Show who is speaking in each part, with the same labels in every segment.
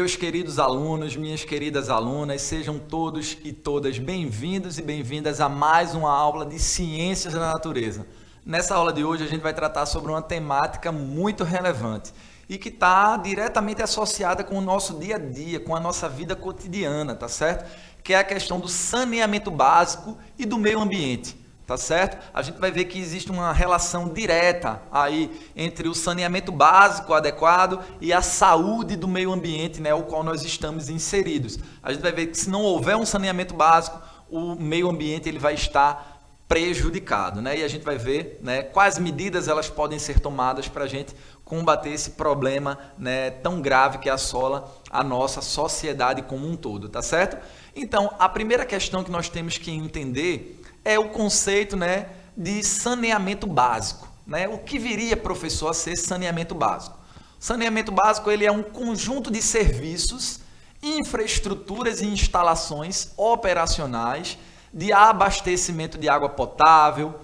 Speaker 1: Meus queridos alunos, minhas queridas alunas, sejam todos e todas bem-vindos e bem-vindas a mais uma aula de Ciências da Natureza. Nessa aula de hoje a gente vai tratar sobre uma temática muito relevante e que está diretamente associada com o nosso dia a dia, com a nossa vida cotidiana, tá certo? Que é a questão do saneamento básico e do meio ambiente. Tá certo? A gente vai ver que existe uma relação direta aí entre o saneamento básico adequado e a saúde do meio ambiente, né, o qual nós estamos inseridos. A gente vai ver que se não houver um saneamento básico, o meio ambiente ele vai estar prejudicado, né? E a gente vai ver, né, quais medidas elas podem ser tomadas para a gente combater esse problema, né, tão grave que assola a nossa sociedade como um todo, tá certo? Então, a primeira questão que nós temos que entender é o conceito, né, de saneamento básico, né? O que viria, professor, a ser saneamento básico? Saneamento básico ele é um conjunto de serviços, infraestruturas e instalações operacionais de abastecimento de água potável,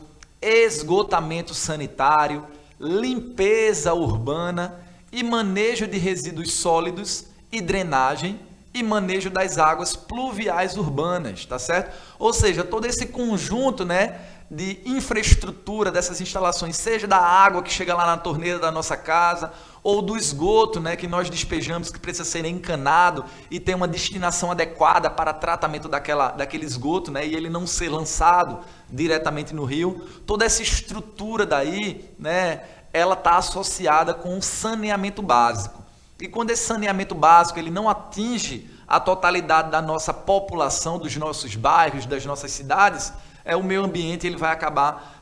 Speaker 1: esgotamento sanitário, limpeza urbana e manejo de resíduos sólidos e drenagem e manejo das águas pluviais urbanas, tá certo? Ou seja, todo esse conjunto, né, de infraestrutura dessas instalações, seja da água que chega lá na torneira da nossa casa, ou do esgoto, né, que nós despejamos, que precisa ser encanado e ter uma destinação adequada para tratamento daquele esgoto, né, e ele não ser lançado diretamente no rio. Toda essa estrutura daí, né, ela está associada com o saneamento básico. E quando esse saneamento básico ele não atinge a totalidade da nossa população, dos nossos bairros, das nossas cidades, o meio ambiente ele vai acabar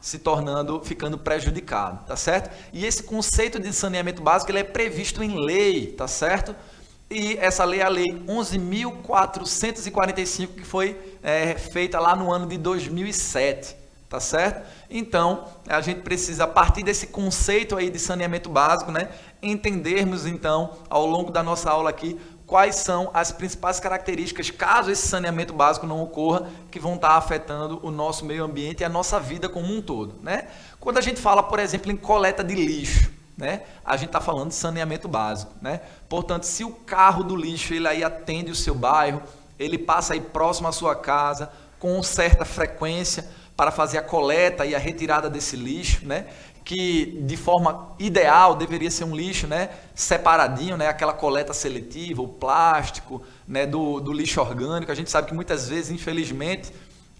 Speaker 1: ficando prejudicado, tá certo? E esse conceito de saneamento básico ele é previsto em lei, tá certo? E essa lei é a Lei 11.445, que foi feita lá no ano de 2007, tá certo? Então, a gente precisa, a partir desse conceito aí de saneamento básico, né, entendermos, então, ao longo da nossa aula aqui, quais são as principais características, caso esse saneamento básico não ocorra, que vão estar afetando o nosso meio ambiente e a nossa vida como um todo, né? Quando a gente fala, por exemplo, em coleta de lixo, né, a gente está falando de saneamento básico, né? Portanto, se o carro do lixo ele aí atende o seu bairro, ele passa aí próximo à sua casa, com certa frequência, para fazer a coleta e a retirada desse lixo, né? Que de forma ideal deveria ser um lixo, né, separadinho, né, aquela coleta seletiva, o plástico, né, do lixo orgânico. A gente sabe que muitas vezes, infelizmente,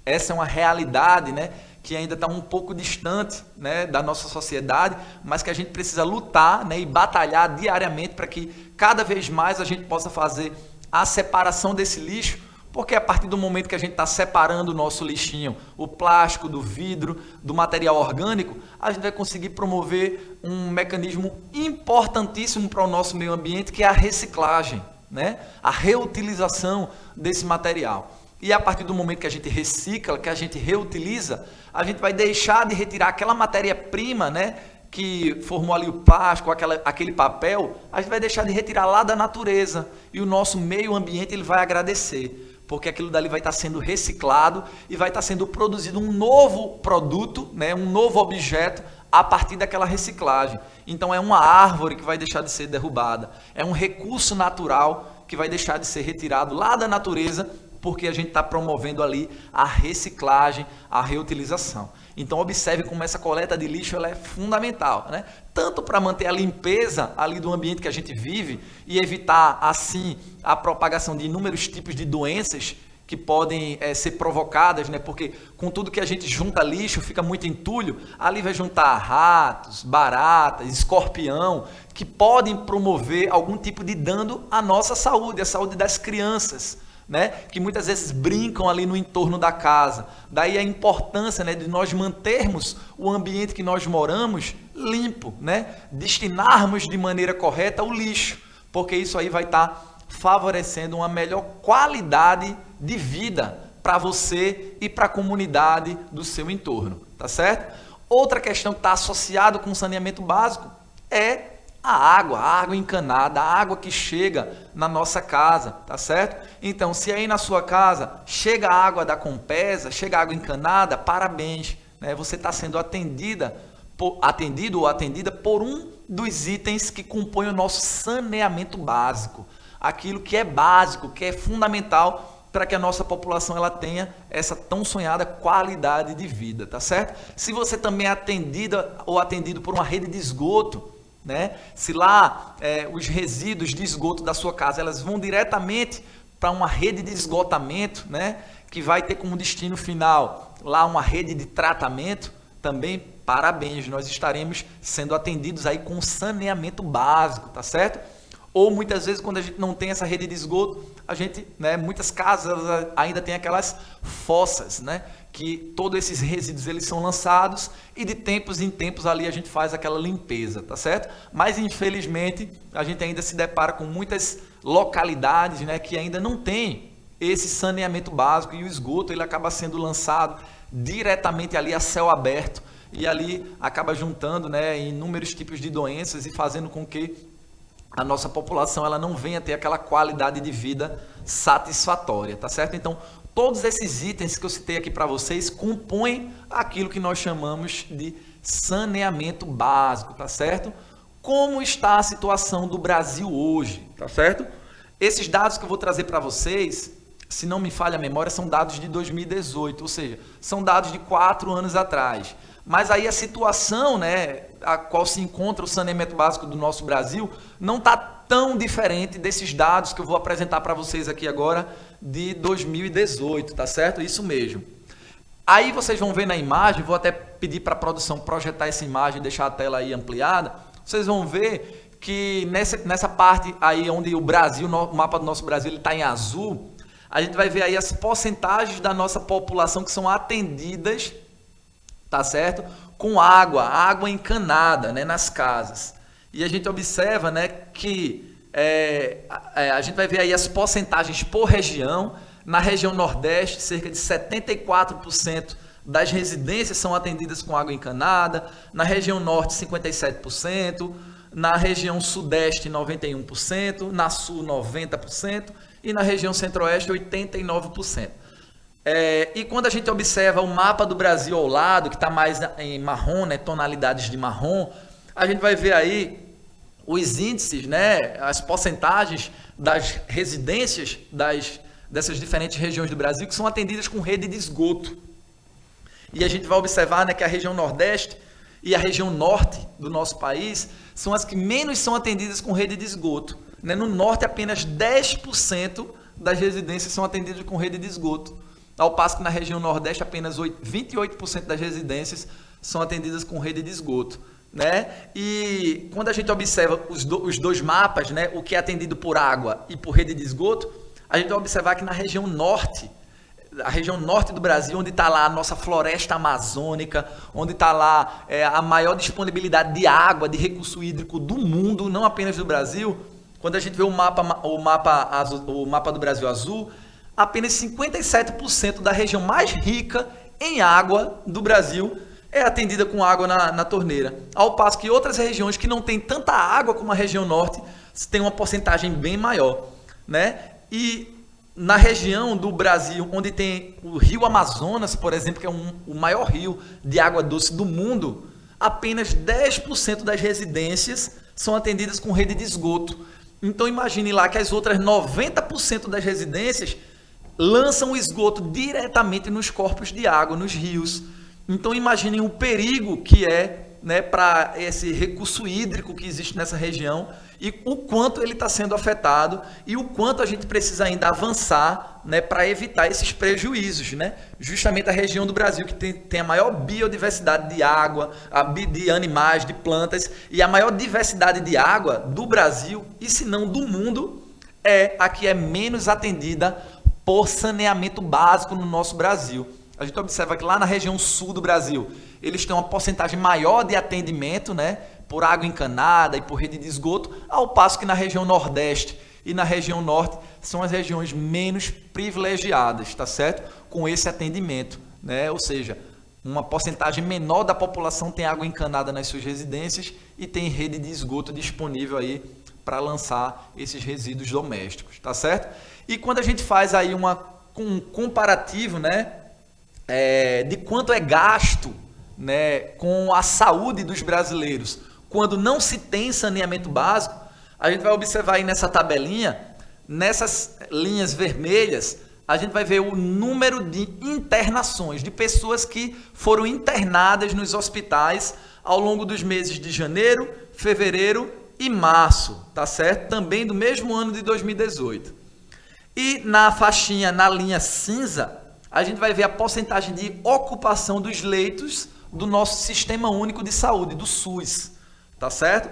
Speaker 1: essa é uma realidade, né, que ainda está um pouco distante, né, da nossa sociedade, mas que a gente precisa lutar, né, e batalhar diariamente para que cada vez mais a gente possa fazer a separação desse lixo. Porque a partir do momento que a gente está separando o nosso lixinho, o plástico, do vidro, do material orgânico, a gente vai conseguir promover um mecanismo importantíssimo para o nosso meio ambiente, que é a reciclagem, né? A reutilização desse material. E a partir do momento que a gente recicla, que a gente reutiliza, a gente vai deixar de retirar aquela matéria-prima, né, que formou ali o plástico, aquele papel, a gente vai deixar de retirar lá da natureza. E o nosso meio ambiente ele vai agradecer, porque aquilo dali vai estar sendo reciclado e vai estar sendo produzido um novo produto, né, um novo objeto a partir daquela reciclagem. Então é uma árvore que vai deixar de ser derrubada, é um recurso natural que vai deixar de ser retirado lá da natureza, porque a gente está promovendo ali a reciclagem, a reutilização. Então observe como essa coleta de lixo ela é fundamental, né? Tanto para manter a limpeza ali do ambiente que a gente vive e evitar assim a propagação de inúmeros tipos de doenças que podem ser provocadas, né? Porque com tudo que a gente junta lixo, fica muito entulho, ali vai juntar ratos, baratas, escorpião, que podem promover algum tipo de dano à nossa saúde, à saúde das crianças, né, que muitas vezes brincam ali no entorno da casa. Daí a importância, né, de nós mantermos o ambiente que nós moramos limpo, né, destinarmos de maneira correta o lixo, porque isso aí vai estar favorecendo uma melhor qualidade de vida para você e para a comunidade do seu entorno, tá certo? Outra questão que está associada com o saneamento básico é a água encanada, a água que chega na nossa casa, tá certo? Então, se aí na sua casa chega a água da Compesa, chega a água encanada, parabéns, né? Você está sendo atendido ou atendida por um dos itens que compõem o nosso saneamento básico. aquilo que é básico, que é fundamental para que a nossa população ela tenha essa tão sonhada qualidade de vida, tá certo? Se você também é atendida ou atendido por uma rede de esgoto, né? Se lá os resíduos de esgoto da sua casa elas vão diretamente para uma rede de esgotamento, né? Que vai ter como destino final lá uma rede de tratamento, também parabéns, nós estaremos sendo atendidos aí com saneamento básico, tá certo? Ou muitas vezes quando a gente não tem essa rede de esgoto, a gente, né, muitas casas ainda tem aquelas fossas, né, que todos esses resíduos eles são lançados e de tempos em tempos ali a gente faz aquela limpeza, tá certo? Mas infelizmente a gente ainda se depara com muitas localidades, né, que ainda não tem esse saneamento básico e o esgoto ele acaba sendo lançado diretamente ali a céu aberto e ali acaba juntando, né, inúmeros tipos de doenças e fazendo com que a nossa população ela não venha ter aquela qualidade de vida satisfatória, tá certo? Então, todos esses itens que eu citei aqui para vocês compõem aquilo que nós chamamos de saneamento básico, tá certo? Como está a situação do Brasil hoje, tá certo? Esses dados que eu vou trazer para vocês, se não me falha a memória, são dados de 2018, ou seja, são dados de 4 anos atrás. Mas aí a situação, né, a qual se encontra o saneamento básico do nosso Brasil não está tão diferente desses dados que eu vou apresentar para vocês aqui agora de 2018, tá certo? Isso mesmo. Aí vocês vão ver na imagem, vou até pedir para a produção projetar essa imagem e deixar a tela aí ampliada. Vocês vão ver que nessa parte aí onde o Brasil, o mapa do nosso Brasil está em azul, a gente vai ver aí as porcentagens da nossa população que são atendidas, tá certo? Com água encanada, né, nas casas. E a gente observa, né, que a gente vai ver aí as porcentagens por região. Na região Nordeste, cerca de 74% das residências são atendidas com água encanada. Na região Norte, 57%. Na região Sudeste, 91%. Na Sul, 90%. E na região Centro-Oeste, 89%. E quando a gente observa o mapa do Brasil ao lado, que está mais em marrom, né, tonalidades de marrom, a gente vai ver aí os índices, né, as porcentagens das residências dessas diferentes regiões do Brasil que são atendidas com rede de esgoto. E a gente vai observar, né, que a região Nordeste e a região Norte do nosso país são as que menos são atendidas com rede de esgoto. Né? No Norte, apenas 10% das residências são atendidas com rede de esgoto. Ao passo que na região Nordeste, apenas 28% das residências são atendidas com rede de esgoto. Né? E quando a gente observa os dois mapas, né, o que é atendido por água e por rede de esgoto, a gente vai observar que na região Norte, a região Norte do Brasil, onde está lá a nossa floresta amazônica, onde está lá a maior disponibilidade de água, de recurso hídrico do mundo, não apenas do Brasil, quando a gente vê o mapa do Brasil azul, apenas 57% da região mais rica em água do Brasil é atendida com água na torneira. Ao passo que outras regiões que não têm tanta água como a região Norte têm uma porcentagem bem maior. Né? E na região do Brasil, onde tem o rio Amazonas, por exemplo, que é o maior rio de água doce do mundo, apenas 10% das residências são atendidas com rede de esgoto. Então imagine lá que as outras 90% das residências lançam o esgoto diretamente nos corpos de água, nos rios. Então imaginem o perigo que é, né, para esse recurso hídrico que existe nessa região e o quanto ele está sendo afetado e o quanto a gente precisa ainda avançar, né, para evitar esses prejuízos. Né? Justamente a região do Brasil que tem a maior biodiversidade de água, de animais, de plantas e a maior diversidade de água do Brasil e se não do mundo é a que é menos atendida por saneamento básico no nosso Brasil. A gente observa que lá na região sul do Brasil, eles têm uma porcentagem maior de atendimento, né, por água encanada e por rede de esgoto, ao passo que na região Nordeste e na região Norte são as regiões menos privilegiadas, tá certo? Com esse atendimento, né? Ou seja, uma porcentagem menor da população tem água encanada nas suas residências e tem rede de esgoto disponível aí para lançar esses resíduos domésticos, tá certo? E quando a gente faz aí um comparativo, né, de quanto é gasto, né, com a saúde dos brasileiros quando não se tem saneamento básico, a gente vai observar aí nessa tabelinha nessas linhas vermelhas, a gente vai ver o número de internações, de pessoas que foram internadas nos hospitais ao longo dos meses de janeiro, fevereiro e março, tá certo? Também do mesmo ano de 2018. E na faixinha, na linha cinza, a gente vai ver a porcentagem de ocupação dos leitos do nosso Sistema Único de Saúde, do SUS, tá certo?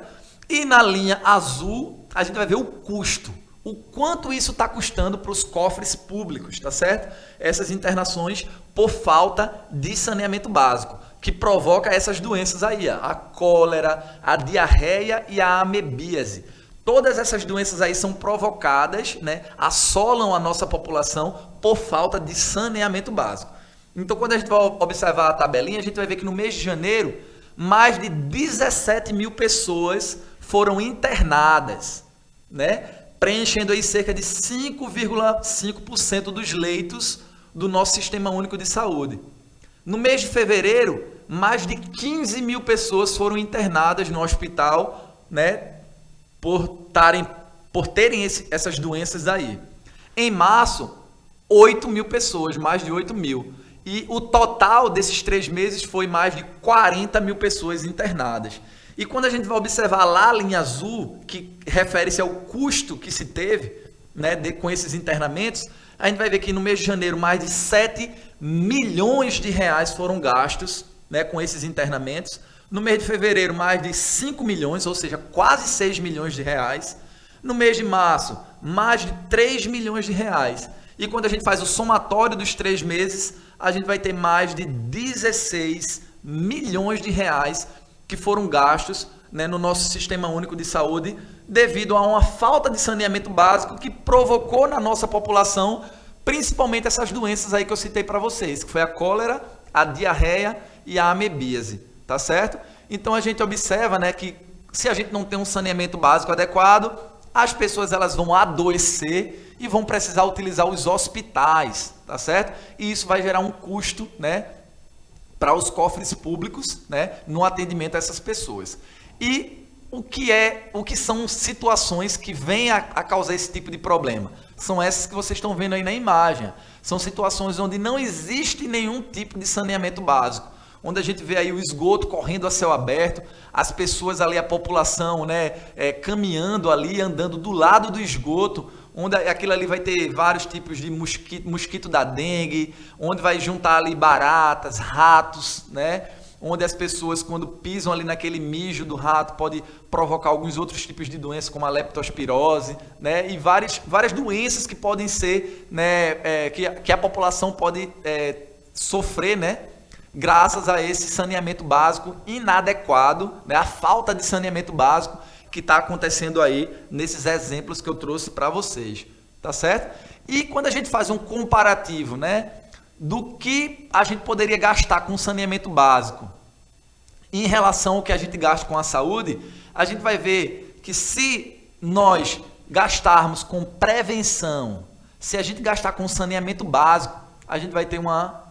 Speaker 1: E na linha azul, a gente vai ver o custo, o quanto isso está custando para os cofres públicos, tá certo? Essas internações por falta de saneamento básico, que provoca essas doenças aí, a cólera, a diarreia e a amebíase. Todas essas doenças aí são provocadas, né, assolam a nossa população por falta de saneamento básico. Então, quando a gente vai observar a tabelinha, a gente vai ver que no mês de janeiro, mais de 17 mil pessoas foram internadas, né, preenchendo aí cerca de 5,5% dos leitos do nosso Sistema Único de Saúde. No mês de fevereiro, mais de 15 mil pessoas foram internadas no hospital, né, por terem essas doenças aí. Em março, 8 mil pessoas, mais de 8 mil. E o total desses 3 meses foi mais de 40 mil pessoas internadas. E quando a gente vai observar lá a linha azul, que refere-se ao custo que se teve, né, com esses internamentos, a gente vai ver que no mês de janeiro mais de 7 milhões de reais foram gastos, né, com esses internamentos. No mês de fevereiro, mais de 5 milhões, ou seja, quase 6 milhões de reais. No mês de março, mais de 3 milhões de reais. E quando a gente faz o somatório dos 3 meses, a gente vai ter mais de 16 milhões de reais que foram gastos, né, no nosso Sistema Único de Saúde, devido a uma falta de saneamento básico que provocou na nossa população, principalmente essas doenças aí que eu citei para vocês, que foi a cólera, a diarreia e a amebíase. Tá certo? Então a gente observa, né, que se a gente não tem um saneamento básico adequado, as pessoas elas vão adoecer e vão precisar utilizar os hospitais, tá certo? E isso vai gerar um custo, né, para os cofres públicos, né, no atendimento a essas pessoas. E o que são situações que vêm a causar esse tipo de problema? São essas que vocês estão vendo aí na imagem. São situações onde não existe nenhum tipo de saneamento básico, onde a gente vê aí o esgoto correndo a céu aberto, as pessoas ali, a população, né, caminhando ali, andando do lado do esgoto, onde aquilo ali vai ter vários tipos de mosquito da dengue, onde vai juntar ali baratas, ratos, né, onde as pessoas, quando pisam ali naquele mijo do rato, pode provocar alguns outros tipos de doenças, como a leptospirose, né, e várias doenças que podem ser, né, que a população pode sofrer, né, graças a esse saneamento básico inadequado, né, a falta de saneamento básico que está acontecendo aí nesses exemplos que eu trouxe para vocês, tá certo? E quando a gente faz um comparativo, né, do que a gente poderia gastar com saneamento básico em relação ao que a gente gasta com a saúde, a gente vai ver que se nós gastarmos com prevenção, se a gente gastar com saneamento básico, a gente vai ter uma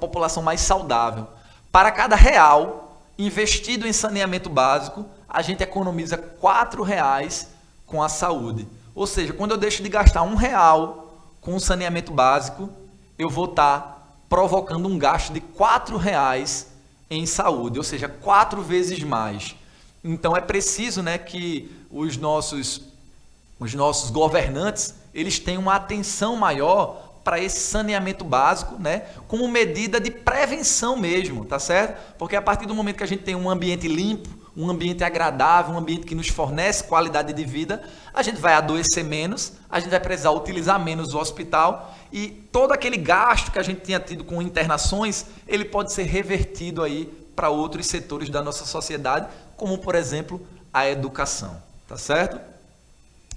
Speaker 1: população mais saudável. Para cada real investido em saneamento básico, a gente economiza R$4 com a saúde. Ou seja, quando eu deixo de gastar R$1 com o saneamento básico, eu vou estar provocando um gasto de R$4 em saúde, ou seja, 4 vezes mais. Então é preciso, né, que os nossos governantes eles tenham uma atenção maior para esse saneamento básico, né, como medida de prevenção mesmo, tá certo? Porque a partir do momento que a gente tem um ambiente limpo, um ambiente agradável, um ambiente que nos fornece qualidade de vida, a gente vai adoecer menos, a gente vai precisar utilizar menos o hospital e todo aquele gasto que a gente tinha tido com internações, ele pode ser revertido aí para outros setores da nossa sociedade, como por exemplo a educação, tá certo?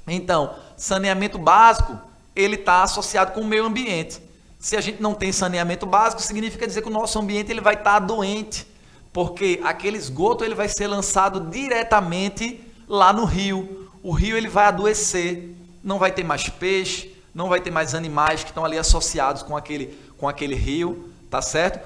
Speaker 1: Então, saneamento básico, ele está associado com o meio ambiente. Se a gente não tem saneamento básico, significa dizer que o nosso ambiente ele vai estar doente, porque aquele esgoto ele vai ser lançado diretamente lá no rio. O rio ele vai adoecer, não vai ter mais peixe, não vai ter mais animais que estão ali associados com aquele rio, tá certo?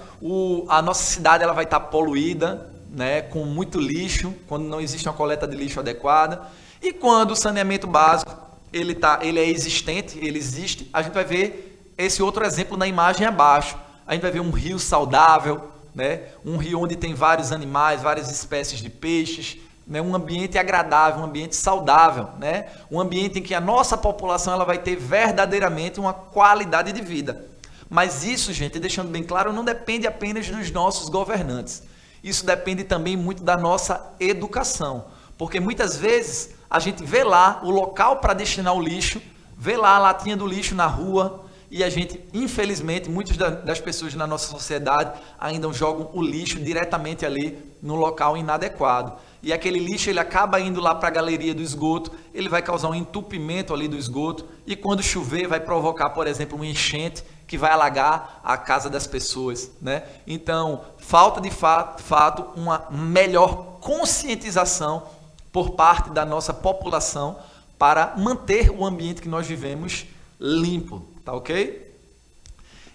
Speaker 1: A nossa cidade ela vai estar poluída, né, com muito lixo, quando não existe uma coleta de lixo adequada. E quando o saneamento básico ele é existente, ele existe, a gente vai ver esse outro exemplo na imagem abaixo. A gente vai ver um rio saudável, né? Um rio onde tem vários animais, várias espécies de peixes, né? Um ambiente agradável, um ambiente saudável, né? Um ambiente em que a nossa população ela vai ter verdadeiramente uma qualidade de vida. Mas isso, gente, deixando bem claro, não depende apenas dos nossos governantes. Isso depende também muito da nossa educação. Porque muitas vezes a gente vê lá o local para destinar o lixo, vê lá a latinha do lixo na rua e a gente, infelizmente, muitas das pessoas na nossa sociedade ainda jogam o lixo diretamente ali no local inadequado. E aquele lixo ele acaba indo lá para a galeria do esgoto, ele vai causar um entupimento ali do esgoto e quando chover vai provocar, por exemplo, uma enchente que vai alagar a casa das pessoas, né? Então, falta de fato uma melhor conscientização por parte da nossa população para manter o ambiente que nós vivemos limpo, tá ok?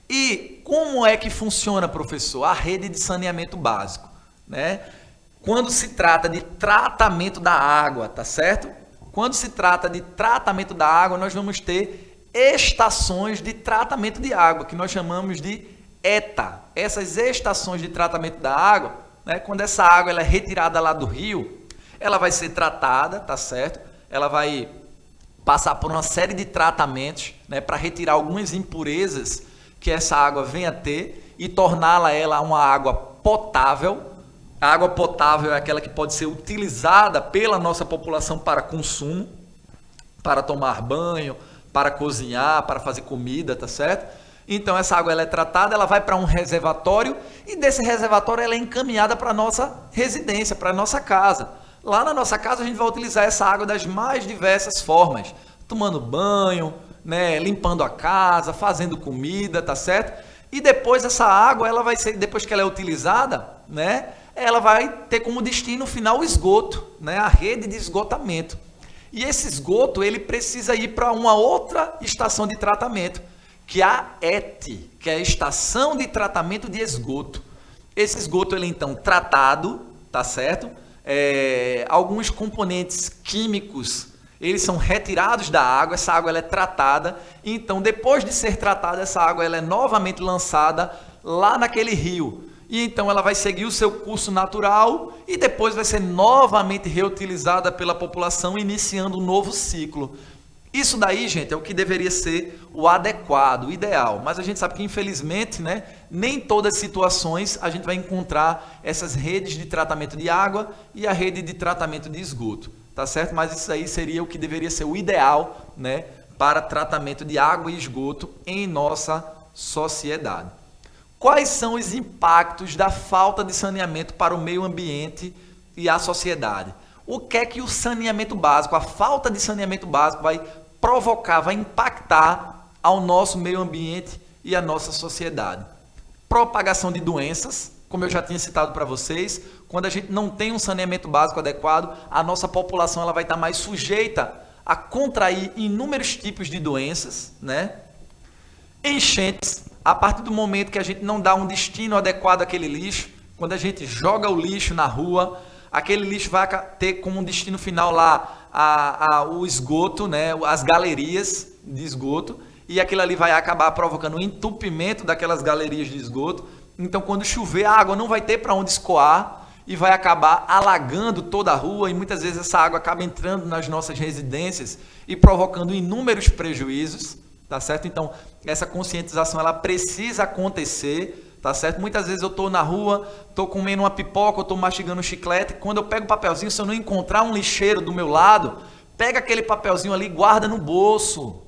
Speaker 1: E como é que funciona, professor, a rede de saneamento básico, né? Quando se trata de tratamento da água, tá certo? Quando se trata de tratamento da água, nós vamos ter estações de tratamento de água, que nós chamamos de ETA. Essas estações de tratamento da água, né, quando essa água ela é retirada lá do rio, ela vai ser tratada, tá certo? Ela vai passar por uma série de tratamentos, né, para retirar algumas impurezas que essa água venha a ter e torná-la uma água potável. A água potável é aquela que pode ser utilizada pela nossa população para consumo, para tomar banho, para cozinhar, para fazer comida, tá certo? Então essa água ela é tratada, ela vai para um reservatório e desse reservatório ela é encaminhada para a nossa residência, para a nossa casa. Lá na nossa casa a gente vai utilizar essa água das mais diversas formas, tomando banho, né, limpando a casa, fazendo comida, tá certo? E depois essa água, ela vai ser, depois que ela é utilizada, né, ela vai ter como destino final o esgoto, né, a rede de esgotamento. E esse esgoto, ele precisa ir para uma outra estação de tratamento, que é a ET, que é a Estação de Tratamento de Esgoto. Esse esgoto, ele então tratado, tá certo? Alguns componentes químicos, eles são retirados da água, essa água ela é tratada, então depois de ser tratada, essa água ela é novamente lançada lá naquele rio. E então ela vai seguir o seu curso natural e depois vai ser novamente reutilizada pela população, iniciando um novo ciclo. Isso daí, gente, é o que deveria ser o adequado, o ideal. Mas a gente sabe que, infelizmente, né, nem todas as situações a gente vai encontrar essas redes de tratamento de água e a rede de tratamento de esgoto, tá certo? Mas isso aí seria o que deveria ser o ideal, né, para tratamento de água e esgoto em nossa sociedade. Quais são os impactos da falta de saneamento para o meio ambiente e a sociedade? O que é que o saneamento básico, a falta de saneamento básico vai provocar, vai impactar ao nosso meio ambiente e à nossa sociedade? Propagação de doenças, como eu já tinha citado para vocês, quando a gente não tem um saneamento básico adequado, a nossa população ela vai estar mais sujeita a contrair inúmeros tipos de doenças, né? Enchentes. A partir do momento que a gente não dá um destino adequado àquele lixo, quando a gente joga o lixo na rua, aquele lixo vai ter como um destino final lá o esgoto, né, as galerias de esgoto, e aquilo ali vai acabar provocando um entupimento daquelas galerias de esgoto. Então, quando chover, a água não vai ter para onde escoar e vai acabar alagando toda a rua, e muitas vezes essa água acaba entrando nas nossas residências e provocando inúmeros prejuízos. Tá certo? Então, essa conscientização ela precisa acontecer, tá certo? Muitas vezes eu estou na rua, estou comendo uma pipoca, eu estou mastigando um chiclete, quando eu pego o papelzinho, se eu não encontrar um lixeiro do meu lado, pega aquele papelzinho ali, guarda no bolso,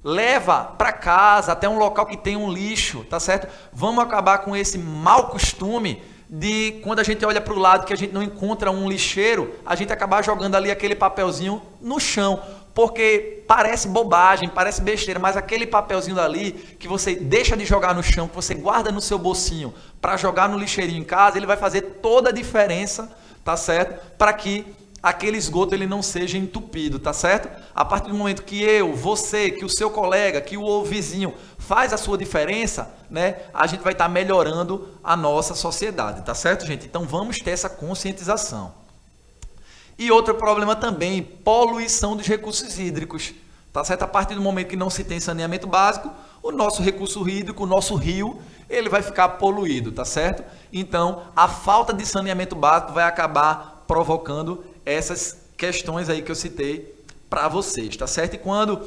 Speaker 1: leva para casa, até um local que tem um lixo, tá certo? Vamos acabar com esse mau costume de quando a gente olha para o lado que a gente não encontra um lixeiro, a gente acabar jogando ali aquele papelzinho no chão. Porque parece bobagem, parece besteira, mas aquele papelzinho dali que você deixa de jogar no chão, que você guarda no seu bolsinho para jogar no lixeirinho em casa, ele vai fazer toda a diferença, tá certo? Para que aquele esgoto ele não seja entupido, tá certo? A partir do momento que eu, você, que o seu colega, que o vizinho faz a sua diferença, né? A gente vai estar melhorando a nossa sociedade, tá certo, gente? Então vamos ter essa conscientização. E outro problema também, poluição dos recursos hídricos, tá certo? A partir do momento que não se tem saneamento básico, o nosso recurso hídrico, o nosso rio, ele vai ficar poluído, tá certo? Então, a falta de saneamento básico vai acabar provocando essas questões aí que eu citei para vocês, tá certo? E quando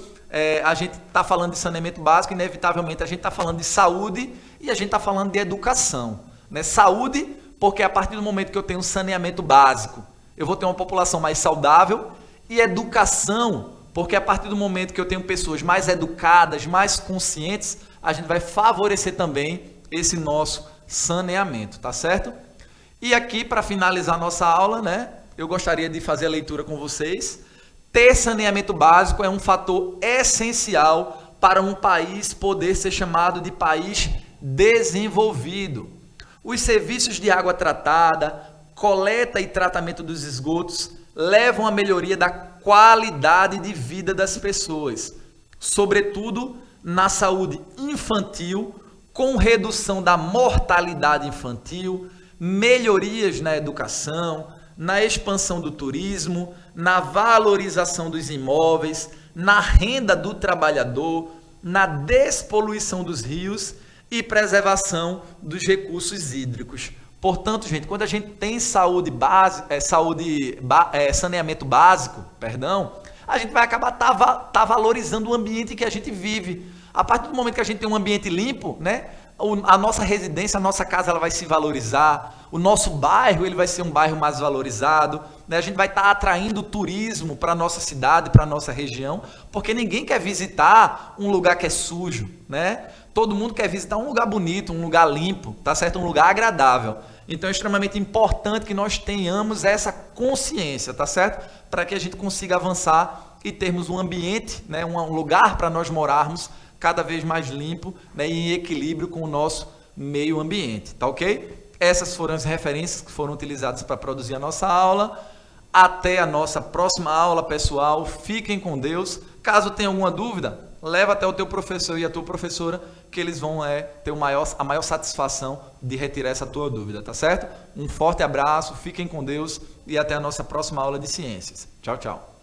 Speaker 1: a gente está falando de saneamento básico, inevitavelmente a gente está falando de saúde e a gente está falando de educação, né? Saúde, porque a partir do momento que eu tenho saneamento básico, eu vou ter uma população mais saudável, e educação, porque a partir do momento que eu tenho pessoas mais educadas, mais conscientes, a gente vai favorecer também esse nosso saneamento, tá certo? E aqui, para finalizar a nossa aula, né, eu gostaria de fazer a leitura com vocês. Ter saneamento básico é um fator essencial para um país poder ser chamado de país desenvolvido. Os serviços de água tratada, coleta e tratamento dos esgotos levam à melhoria da qualidade de vida das pessoas, sobretudo na saúde infantil, com redução da mortalidade infantil, melhorias na educação, na expansão do turismo, na valorização dos imóveis, na renda do trabalhador, na despoluição dos rios e preservação dos recursos hídricos. Portanto, gente, quando a gente tem saneamento básico, a gente vai acabar valorizando o ambiente que a gente vive. A partir do momento que a gente tem um ambiente limpo, né, a nossa residência, a nossa casa, ela vai se valorizar, o nosso bairro, ele vai ser um bairro mais valorizado, né? A gente vai estar atraindo turismo para a nossa cidade, para a nossa região, porque ninguém quer visitar um lugar que é sujo, né? Todo mundo quer visitar um lugar bonito, um lugar limpo, tá certo? Um lugar agradável. Então é extremamente importante que nós tenhamos essa consciência, tá certo? Para que a gente consiga avançar e termos um ambiente, né, um lugar para nós morarmos cada vez mais limpo, né, e em equilíbrio com o nosso meio ambiente, tá ok? Essas foram as referências que foram utilizadas para produzir a nossa aula. Até a nossa próxima aula, pessoal. Fiquem com Deus. Caso tenha alguma dúvida, leva até o teu professor e a tua professora, que eles vão ter a maior satisfação de retirar essa tua dúvida, tá certo? Um forte abraço, fiquem com Deus e até a nossa próxima aula de ciências. Tchau, tchau.